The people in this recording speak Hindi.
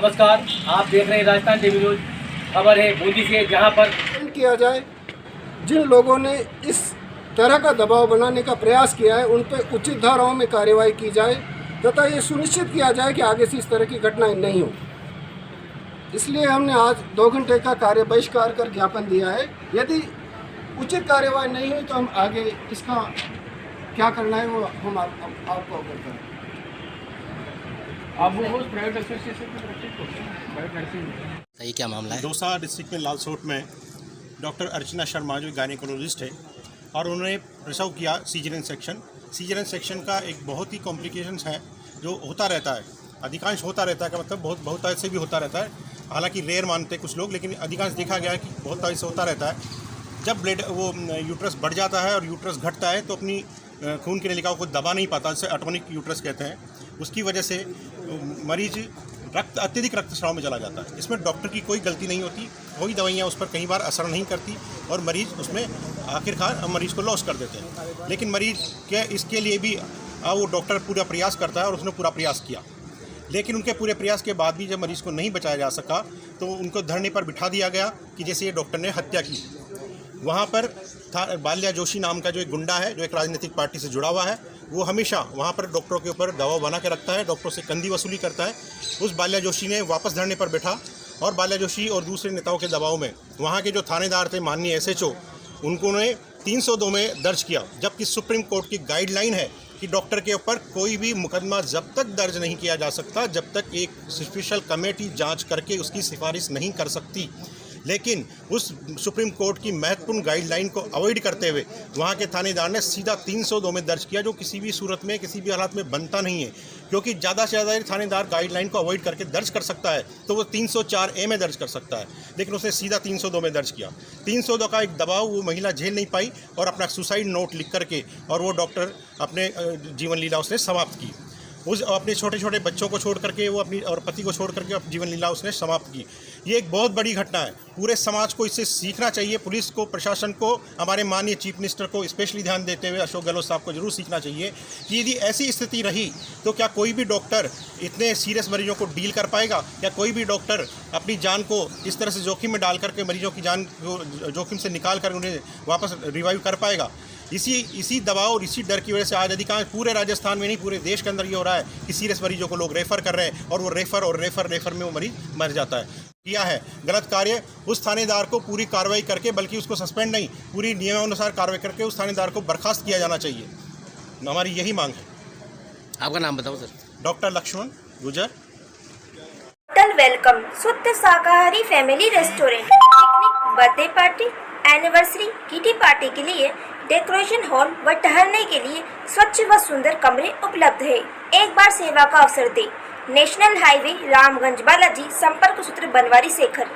नमस्कार, आप देख रहे हैं राजस्थान टीवी न्यूज। खबर है बूंदी से, जहां पर किया जाए जिन लोगों ने इस तरह का दबाव बनाने का प्रयास किया है उन पर उचित धाराओं में कार्रवाई की जाए तथा ये सुनिश्चित किया जाए कि आगे से इस तरह की घटनाएं नहीं हो। इसलिए हमने आज 2 घंटे का कार्य बहिष्कार कर ज्ञापन दिया है। यदि उचित कार्यवाही नहीं हुई तो हम आगे इसका क्या करना है वो हम आपको अवगत करें। आप वो प्राइवेट एसोसिएशन में प्राइवेट नर्सिंग। ये क्या मामला है? दौसा डिस्ट्रिक्ट में लालसोट में डॉक्टर अर्चना शर्मा जो गायनेकोलॉजिस्ट है और उन्होंने प्रसव किया सीजरियन सेक्शन। सीजरियन सेक्शन का एक बहुत ही कॉम्प्लिकेशंस है जो होता रहता है, अधिकांश होता रहता है, का मतलब बहुत ऐसे भी होता रहता है। हालांकि रेयर मानते कुछ लोग, लेकिन अधिकांश देखा गया है कि बहुत ऐसे होता रहता है। जब ब्लड वो यूट्रस बढ़ जाता है और यूट्रस घटता है तो अपनी खून की नलिकाओं को दबा नहीं पाता, जिसे ऑटोनिक यूट्रस कहते हैं। उसकी वजह से मरीज अत्यधिक रक्तस्राव में चला जाता है। इसमें डॉक्टर की कोई गलती नहीं होती, कोई दवाइयाँ उस पर कई बार असर नहीं करती और मरीज उसमें आखिरकार मरीज को लॉस कर देते हैं। लेकिन मरीज के इसके लिए भी वो डॉक्टर पूरा प्रयास करता है और उसने पूरा प्रयास किया, लेकिन उनके पूरे प्रयास के बाद भी जब मरीज़ को नहीं बचाया जा सका तो उनको धरने पर बिठा दिया गया कि जैसे ये डॉक्टर ने हत्या की। वहाँ पर बाल्या जोशी नाम का जो एक गुंडा है, जो एक राजनीतिक पार्टी से जुड़ा हुआ है, वो हमेशा वहाँ पर डॉक्टरों के ऊपर दबाव बना के रखता है, डॉक्टरों से कंधी वसूली करता है। उस बाल्या जोशी ने वापस धरने पर बैठा और बाल्या जोशी और दूसरे नेताओं के दबाव में वहाँ के जो थानेदार थे, माननीय SHO, उन्होंने 302 में दर्ज किया। जबकि सुप्रीम कोर्ट की गाइडलाइन है कि डॉक्टर के ऊपर कोई भी मुकदमा जब तक दर्ज नहीं किया जा सकता जब तक एक स्पेशल कमेटी जांच करके उसकी सिफारिश नहीं कर सकती। लेकिन उस सुप्रीम कोर्ट की महत्वपूर्ण गाइडलाइन को अवॉइड करते हुए वहाँ के थानेदार ने सीधा 302 में दर्ज किया, जो किसी भी सूरत में किसी भी हालात में बनता नहीं है, क्योंकि ज़्यादा से ज़्यादा थानेदार गाइडलाइन को अवॉइड करके दर्ज कर सकता है तो वो 304A में दर्ज कर सकता है, लेकिन उसने सीधा 302 में दर्ज किया। 302 का एक दबाव वो महिला झेल नहीं पाई और अपना सुसाइड नोट लिख करके और वो डॉक्टर अपने जीवन लीला उसने समाप्त की। उस अपने छोटे छोटे बच्चों को छोड़ करके वो अपनी और पति को छोड़ करके अपनी जीवन लीला उसने समाप्त की। ये एक बहुत बड़ी घटना है, पूरे समाज को इससे सीखना चाहिए। पुलिस को, प्रशासन को, हमारे माननीय चीफ मिनिस्टर को स्पेशली ध्यान देते हुए अशोक गहलोत साहब को जरूर सीखना चाहिए कि यदि ऐसी स्थिति रही तो क्या कोई भी डॉक्टर इतने सीरियस मरीजों को डील कर पाएगा? क्या कोई भी डॉक्टर अपनी जान को इस तरह से जोखिम में डाल करके मरीजों की जान को जोखिम से निकाल कर उन्हें वापस रिवाइव कर पाएगा? इसी दबाव और इसी डर की वजह से आज अधिकांश पूरे राजस्थान में नहीं, पूरे देश के अंदर ये हो रहा है कि सीरियस मरीजों को लोग रेफ़र कर रहे हैं और वो रेफ़र में वो मरीज मर जाता है। किया है गलत कार्य, उस थानेदार को पूरी कार्रवाई करके, बल्कि उसको सस्पेंड नहीं, पूरी नियमानुसार कार्रवाई करके उस थानेदार को बर्खास्त किया जाना चाहिए। हमारी यही मांग है। आपका नाम बताओ सर। डॉक्टर लक्ष्मण गुजर। होटल वेलकम शुद्ध शाकाहारी family restaurant. Picnic, birthday party, anniversary, kitty party के लिए डेकोरेशन हॉल व ठहरने के लिए स्वच्छ व सुंदर कमरे उपलब्ध है। एक बार सेवा का अवसर दे। नेशनल हाईवे रामगंज बालाजी, संपर्क सूत्र बनवारी शेखर।